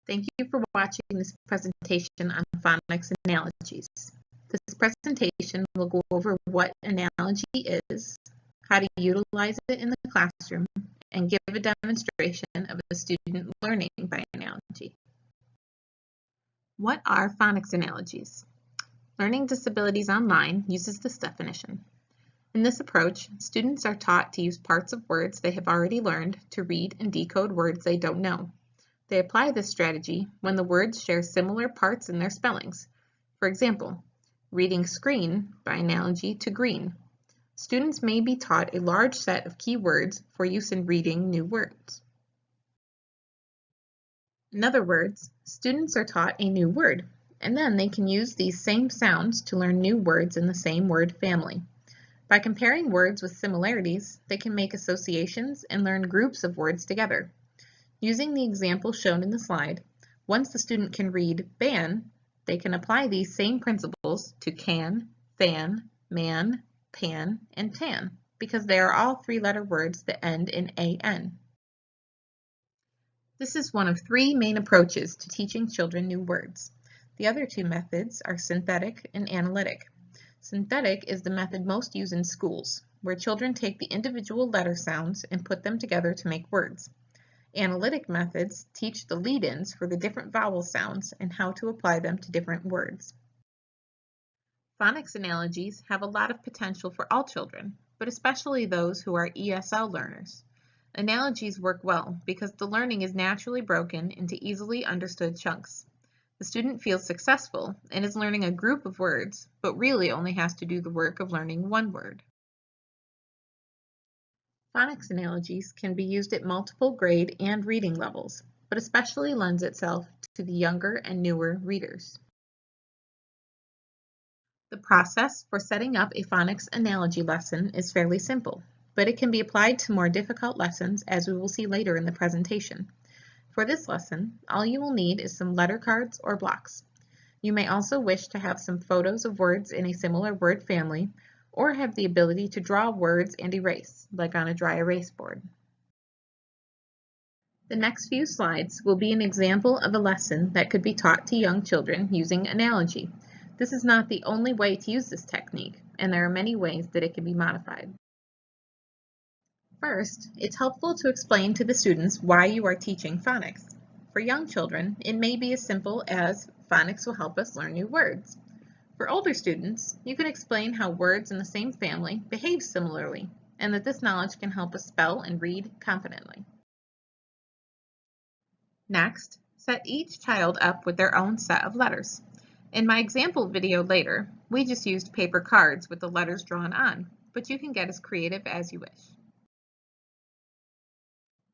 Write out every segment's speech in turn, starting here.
Thank you for watching this presentation on phonics analogies. This presentation will go over what analogy is, how to utilize it in the classroom, and give a demonstration of a student learning by analogy. What are phonics analogies? Learning Disabilities Online uses this definition. In this approach, students are taught to use parts of words they have already learned to read and decode words they don't know. They apply this strategy when the words share similar parts in their spellings. For example, reading screen by analogy to green. Students may be taught a large set of key words for use in reading new words. In other words, students are taught a new word, and then they can use these same sounds to learn new words in the same word family. By comparing words with similarities, they can make associations and learn groups of words together. Using the example shown in the slide, once the student can read ban, they can apply these same principles to can, fan, man, pan, and tan, because they are all three-letter words that end in an. This is one of three main approaches to teaching children new words. The other two methods are synthetic and analytic. Synthetic is the method most used in schools, where children take the individual letter sounds and put them together to make words. Analytic methods teach the lead-ins for the different vowel sounds and how to apply them to different words. Phonics analogies have a lot of potential for all children, but especially those who are ESL learners. Analogies work well because the learning is naturally broken into easily understood chunks. The student feels successful and is learning a group of words, but really only has to do the work of learning one word. Phonics analogies can be used at multiple grade and reading levels, but especially lends itself to the younger and newer readers. The process for setting up a phonics analogy lesson is fairly simple, but it can be applied to more difficult lessons as we will see later in the presentation. For this lesson, all you will need is some letter cards or blocks. You may also wish to have some photos of words in a similar word family, or have the ability to draw words and erase, like on a dry erase board. The next few slides will be an example of a lesson that could be taught to young children using analogy. This is not the only way to use this technique, and there are many ways that it can be modified. First, it's helpful to explain to the students why you are teaching phonics. For young children, it may be as simple as phonics will help us learn new words. For older students, you can explain how words in the same family behave similarly, and that this knowledge can help us spell and read confidently. Next, set each child up with their own set of letters. In my example video later, we just used paper cards with the letters drawn on, but you can get as creative as you wish.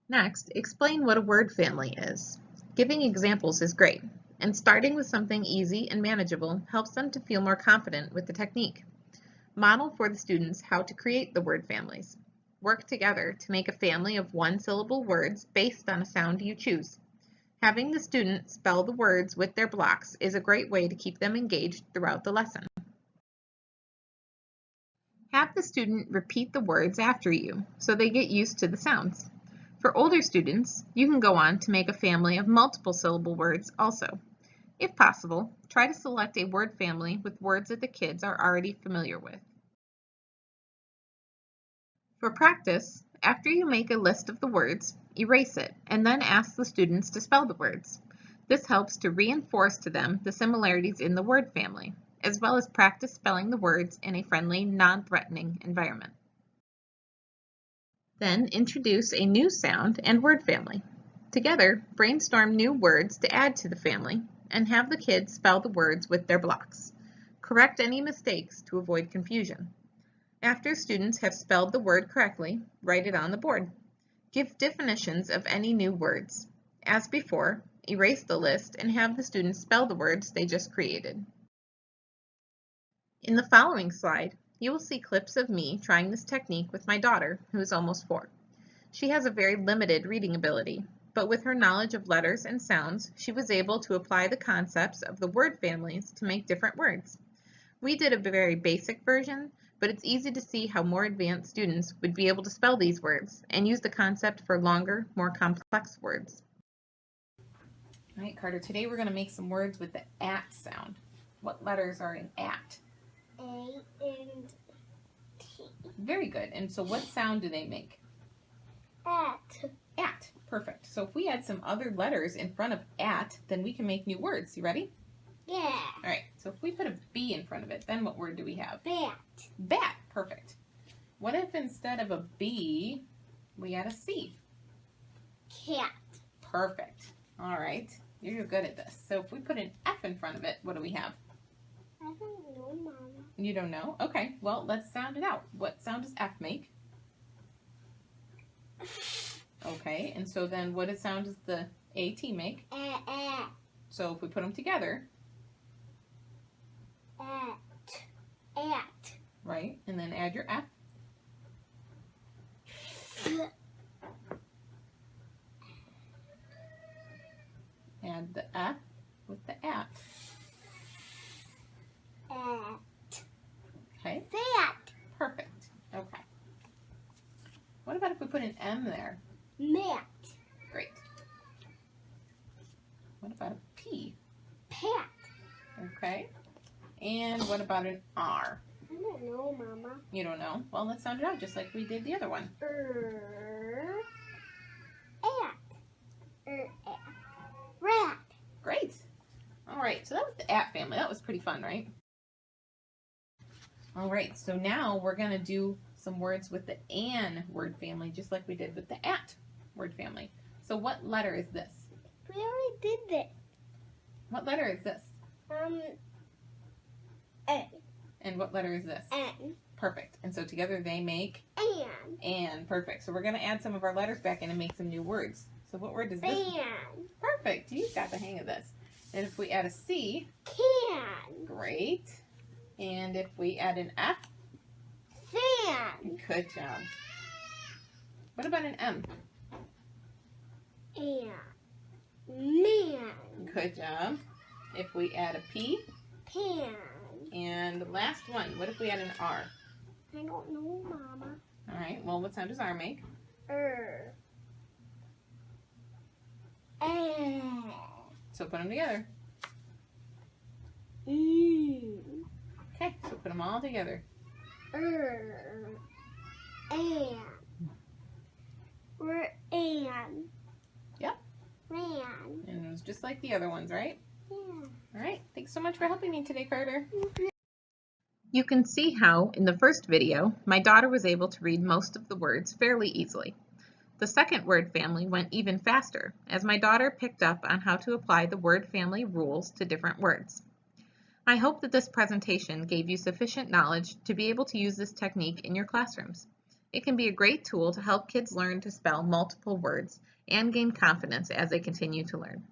Next, explain what a word family is. Giving examples is great, and starting with something easy and manageable helps them to feel more confident with the technique. Model for the students how to create the word families. Work together to make a family of one-syllable words based on a sound you choose. Having the student spell the words with their blocks is a great way to keep them engaged throughout the lesson. Have the student repeat the words after you so they get used to the sounds. For older students, you can go on to make a family of multiple syllable words also. If possible, try to select a word family with words that the kids are already familiar with. For practice, after you make a list of the words, erase it and then ask the students to spell the words. This helps to reinforce to them the similarities in the word family, as well as practice spelling the words in a friendly, non-threatening environment. Then introduce a new sound and word family. Together, brainstorm new words to add to the family and have the kids spell the words with their blocks. Correct any mistakes to avoid confusion. After students have spelled the word correctly, write it on the board. Give definitions of any new words. As before, erase the list and have the students spell the words they just created. In the following slide, you will see clips of me trying this technique with my daughter, who is almost 4. She has a very limited reading ability, but with her knowledge of letters and sounds, she was able to apply the concepts of the word families to make different words. We did a very basic version, but it's easy to see how more advanced students would be able to spell these words and use the concept for longer, more complex words. All right, Carter, today we're going to make some words with the at sound. What letters are in at? A and T. Very good. And so what sound do they make? At. At. Perfect. So if we add some other letters in front of at, then we can make new words. You ready? Yeah. All right. So if we put a B in front of it, then what word do we have? Bat. Bat. Perfect. What if instead of a B, we add a C? Cat. Perfect. All right. You're good at this. So if we put an F in front of it, what do we have? I don't know, Mama. You don't know? Okay. Well, let's sound it out. What sound does F make? Okay. And so then what sound does the AT make? So if we put them together. At. Right. And then add your F. Add the F with the at. Okay. Fat. Perfect. Okay. What about if we put an M there? Mat. Great. What about a P? Pat. Okay. And what about an R? I don't know, Mama. You don't know? Well, let's sound it out just like we did the other one. At. Rat. Great. All right. So that was the at family. That was pretty fun, right? All right. So now we're going to do some words with the an word family, just like we did with the at word family. So what letter is this? We already did this. What letter is this? A. And what letter is this? N. Perfect. And so together they make And. perfect. So we're going to add some of our letters back in and make some new words. So what word is this? Fan. Perfect. You've got the hang of this. And if we add a C, Can. great. And if we add an F, Fan. good job. What about an M? And. Man. Good job. If we add a P, Pan. and the last one, what if we add an R? I don't know, Mama. All right. Well, what sound does R make? So put them together. Okay. So put them all together. We're and. Yep. Ran. And it was just like the other ones, right? Yeah. All right. Thanks so much for helping me today, Carter. You can see how, in the first video, my daughter was able to read most of the words fairly easily. The second word family went even faster, as my daughter picked up on how to apply the word family rules to different words. I hope that this presentation gave you sufficient knowledge to be able to use this technique in your classrooms. It can be a great tool to help kids learn to spell multiple words and gain confidence as they continue to learn.